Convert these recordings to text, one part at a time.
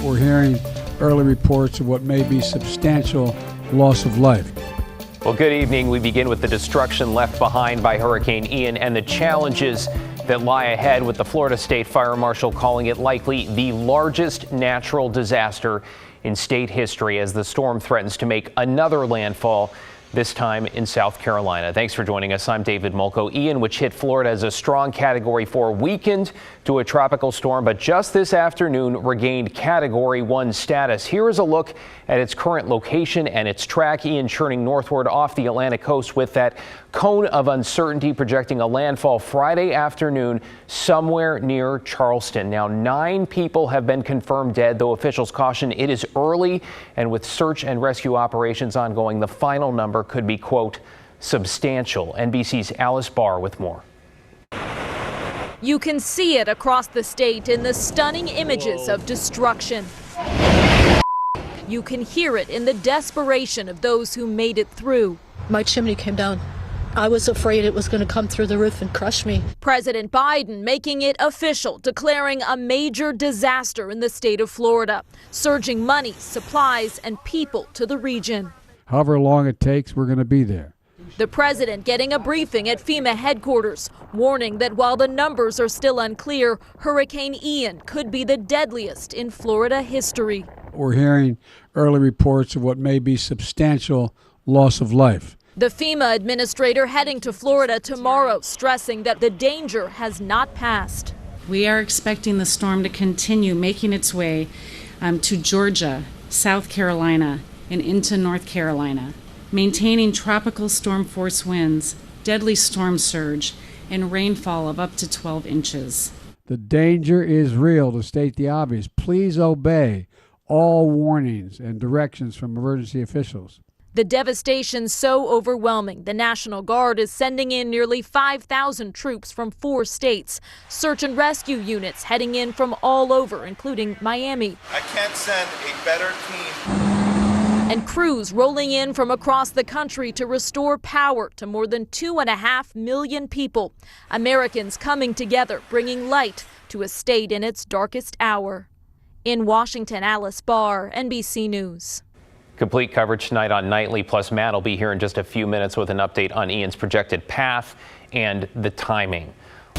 We're hearing early reports of what may be substantial loss of life. Well, good evening. We begin with the destruction left behind by Hurricane Ian and the challenges that lie ahead, with the Florida State Fire Marshal calling it likely the largest natural disaster in state history as the storm threatens to make another landfall, this time in South Carolina. Thanks for joining us. I'm David Molko. Ian, which hit Florida as a strong Category 4, weakened to a tropical storm, but just this afternoon regained Category 1 status. Here is a look at its current location and its track. Ian churning northward off the Atlantic coast with that cone of uncertainty, projecting a landfall Friday afternoon somewhere near Charleston. Now, 9 people have been confirmed dead, though officials caution it is early, and with search and rescue operations ongoing, the final number could be, quote, substantial. NBC's Alice Barr with more. You can see it across the state in the stunning images of destruction. You can hear it in the desperation of those who made it through. My chimney came down. I was afraid it was going to come through the roof and crush me. President Biden making it official, declaring a major disaster in the state of Florida, surging money, supplies, and people to the region. However long it takes, we're going to be there. The president getting a briefing at FEMA headquarters, warning that while the numbers are still unclear, Hurricane Ian could be the deadliest in Florida history. We're hearing early reports of what may be substantial loss of life. The FEMA administrator heading to Florida tomorrow, stressing that the danger has not passed. We are expecting the storm to continue making its way to Georgia, South Carolina, and into North Carolina, maintaining tropical storm force winds, deadly storm surge, and rainfall of up to 12 inches. The danger is real, to state the obvious. Please obey all warnings and directions from emergency officials. The devastation so overwhelming, the National Guard is sending in nearly 5,000 troops from 4 states. Search and rescue units heading in from all over, including Miami. I can't send a better team. And crews rolling in from across the country to restore power to more than 2.5 million people. Americans coming together, bringing light to a state in its darkest hour. In Washington, Alice Barr, NBC News. Complete coverage tonight on Nightly, plus Matt will be here in just a few minutes with an update on Ian's projected path and the timing.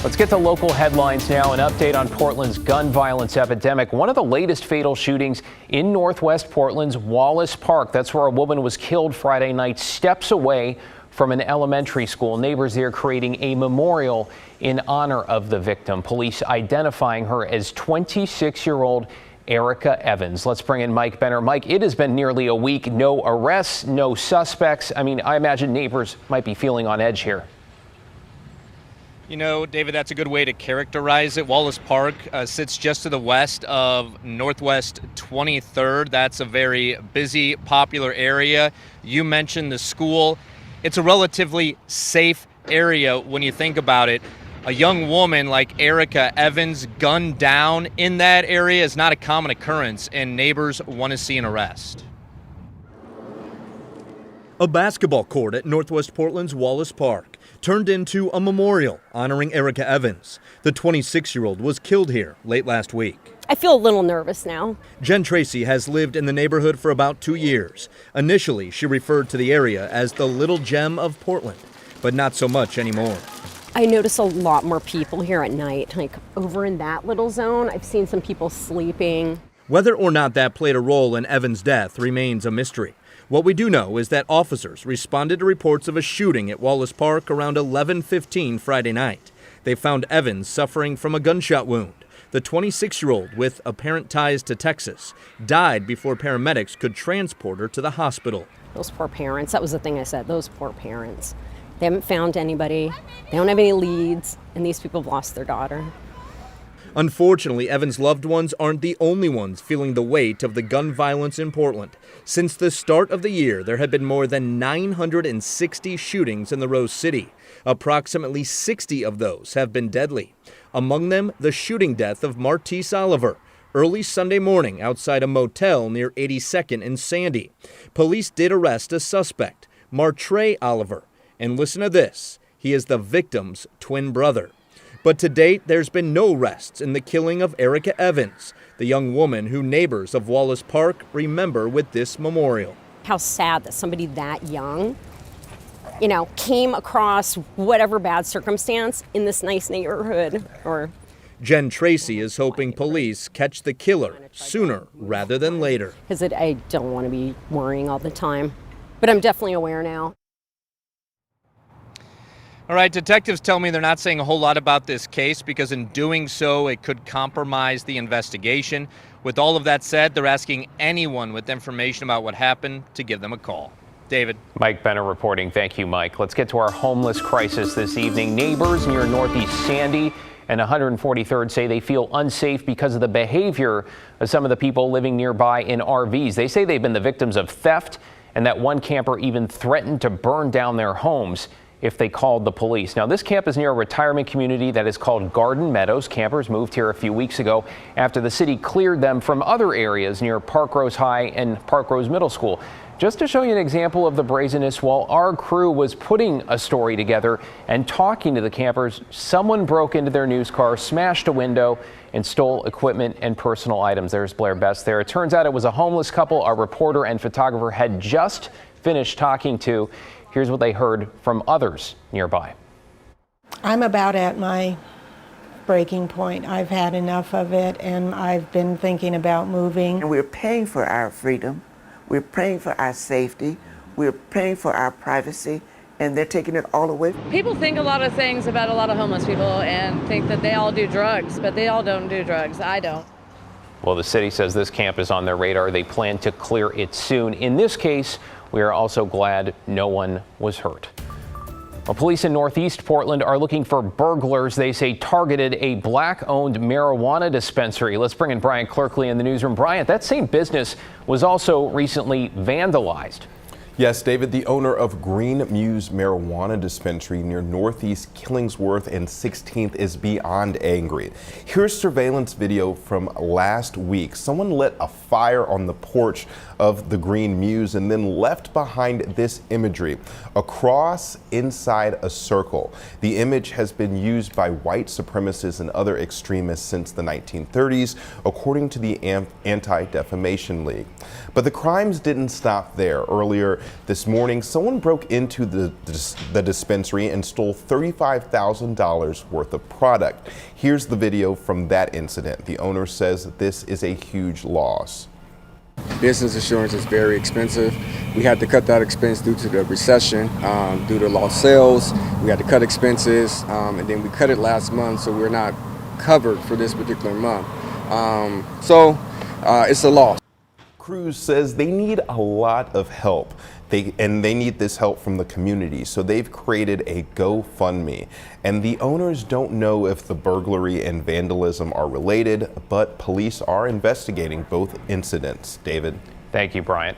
Let's get to local headlines now. An update on Portland's gun violence epidemic. One of the latest fatal shootings in Northwest Portland's Wallace Park. That's where a woman was killed Friday night, steps away from an elementary school. Neighbors there creating a memorial in honor of the victim. Police identifying her as 26-year-old Erica Evans. Let's bring in Mike Benner. Mike, it has been nearly a week. No arrests, no suspects. I mean, I imagine neighbors might be feeling on edge here. You know, David, that's a good way to characterize it. Wallace Park sits just to the west of Northwest 23rd. That's a very busy, popular area. You mentioned the school. It's a relatively safe area when you think about it. A young woman like Erica Evans gunned down in that area is not a common occurrence, and neighbors want to see an arrest. A basketball court at Northwest Portland's Wallace Park turned into a memorial honoring Erica Evans. The 26-year-old was killed here late last week. I feel a little nervous now. Jen Tracy has lived in the neighborhood for about 2 years. Initially, she referred to the area as the Little Gem of Portland, but not so much anymore. I notice a lot more people here at night, like over in that little zone. I've seen some people sleeping. Whether or not that played a role in Evans' death remains a mystery. What we do know is that officers responded to reports of a shooting at Wallace Park around 11:15 Friday night. They found Evans suffering from a gunshot wound. The 26-year-old, with apparent ties to Texas, died before paramedics could transport her to the hospital. Those poor parents, that was the thing I said, those poor parents. They haven't found anybody, they don't have any leads, and these people have lost their daughter. Unfortunately, Evans' loved ones aren't the only ones feeling the weight of the gun violence in Portland. Since the start of the year, there have been more than 960 shootings in the Rose City. Approximately 60 of those have been deadly. Among them, the shooting death of Martise Oliver early Sunday morning outside a motel near 82nd and Sandy. Police did arrest a suspect, Martre Oliver. And listen to this, he is the victim's twin brother. But to date, there's been no arrests in the killing of Erica Evans, the young woman who neighbors of Wallace Park remember with this memorial. How sad that somebody that young, came across whatever bad circumstance in this nice neighborhood. Jen Tracy is hoping police catch the killer sooner rather than later. Because I don't want to be worrying all the time, but I'm definitely aware now. All right, detectives tell me they're not saying a whole lot about this case because in doing so, it could compromise the investigation. With all of that said, they're asking anyone with information about what happened to give them a call. David. Mike Benner reporting. Thank you, Mike. Let's get to our homeless crisis this evening. Neighbors near Northeast Sandy and 143rd say they feel unsafe because of the behavior of some of the people living nearby in RVs. They say they've been the victims of theft and that one camper even threatened to burn down their homes if they called the police. Now, this camp is near a retirement community that is called Garden Meadows. Campers moved here a few weeks ago after the city cleared them from other areas near Park Rose High and Park Rose Middle School. Just to show you an example of the brazenness, while our crew was putting a story together and talking to the campers, someone broke into their news car, smashed a window, and stole equipment and personal items. There's Blair Best there. It turns out it was a homeless couple our reporter and photographer had just finished talking to. Here's what they heard from others nearby. I'm about at my breaking point. I've had enough of it, and I've been thinking about moving. And we're paying for our freedom. We're paying for our safety. We're paying for our privacy, and they're taking it all away. People think a lot of things about a lot of homeless people and think that they all do drugs, but they all don't do drugs. I don't. Well, the city says this camp is on their radar. They plan to clear it soon. In this case, we are also glad no one was hurt. Well, police in Northeast Portland are looking for burglars they say targeted a black-owned marijuana dispensary. Let's bring in Bryant Clerkley in the newsroom. Bryant, that same business was also recently vandalized. Yes, David, the owner of Green Muse Marijuana Dispensary near Northeast Killingsworth and 16th is beyond angry. Here's surveillance video from last week. Someone lit a fire on the porch of the Green Muse and then left behind this imagery, a cross inside a circle. The image has been used by white supremacists and other extremists since the 1930s, according to the Anti-Defamation League. But the crimes didn't stop there. Earlier this morning, someone broke into the dispensary and stole $35,000 worth of product. Here's the video from that incident. The owner says this is a huge loss. Business insurance is very expensive. We had to cut that expense due to the recession, due to lost sales. We had to cut expenses, and then we cut it last month, so we're not covered for this particular month. So it's a loss. Cruz says they need a lot of help. They need this help from the community, so they've created a GoFundMe. And the owners don't know if the burglary and vandalism are related, but police are investigating both incidents. David. Thank you, Bryant.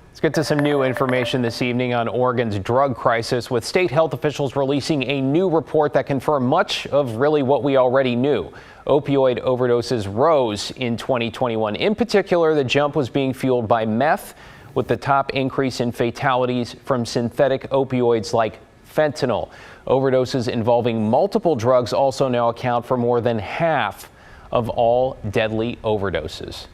Let's get to some new information this evening on Oregon's drug crisis, with state health officials releasing a new report that confirmed much of really what we already knew. Opioid overdoses rose in 2021. In particular, the jump was being fueled by meth, with the top increase in fatalities from synthetic opioids like fentanyl. Overdoses involving multiple drugs also now account for more than half of all deadly overdoses.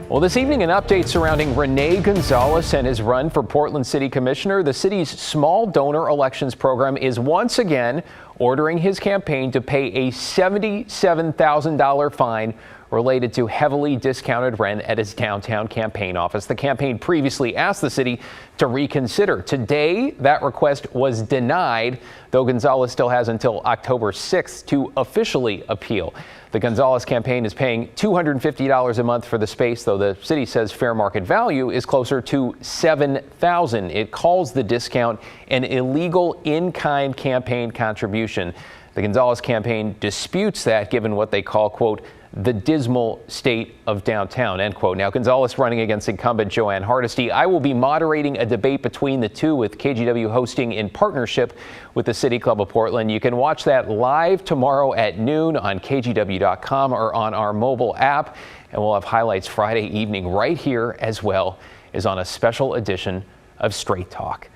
Well, this evening, an update surrounding Rene Gonzalez and his run for Portland City Commissioner. The city's small donor elections program is once again ordering his campaign to pay a $77,000 fine related to heavily discounted rent at his downtown campaign office. The campaign previously asked the city to reconsider. Today, that request was denied, though Gonzalez still has until October 6th to officially appeal. The Gonzalez campaign is paying $250 a month for the space, though the city says fair market value is closer to $7,000. It calls the discount an illegal in-kind campaign contribution. The Gonzalez campaign disputes that, given what they call, quote, the dismal state of downtown, end quote. Now, Gonzalez running against incumbent Joanne Hardesty. I will be moderating a debate between the two, with KGW hosting in partnership with the City Club of Portland. You can watch that live tomorrow at noon on KGW.com or on our mobile app. And we'll have highlights Friday evening right here, as well as on a special edition of Straight Talk.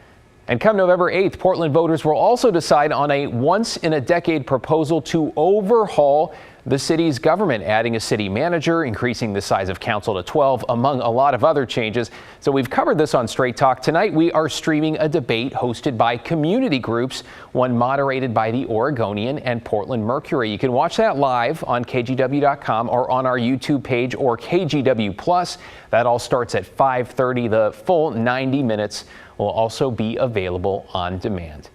And come November 8th, Portland voters will also decide on a once-in-a-decade proposal to overhaul the city's government, adding a city manager, increasing the size of council to 12, among a lot of other changes. So we've covered this on Straight Talk. Tonight, we are streaming a debate hosted by community groups, one moderated by the Oregonian and Portland Mercury. You can watch that live on KGW.com or on our YouTube page or KGW+. That all starts at 5:30. The full 90 minutes will also be available on demand.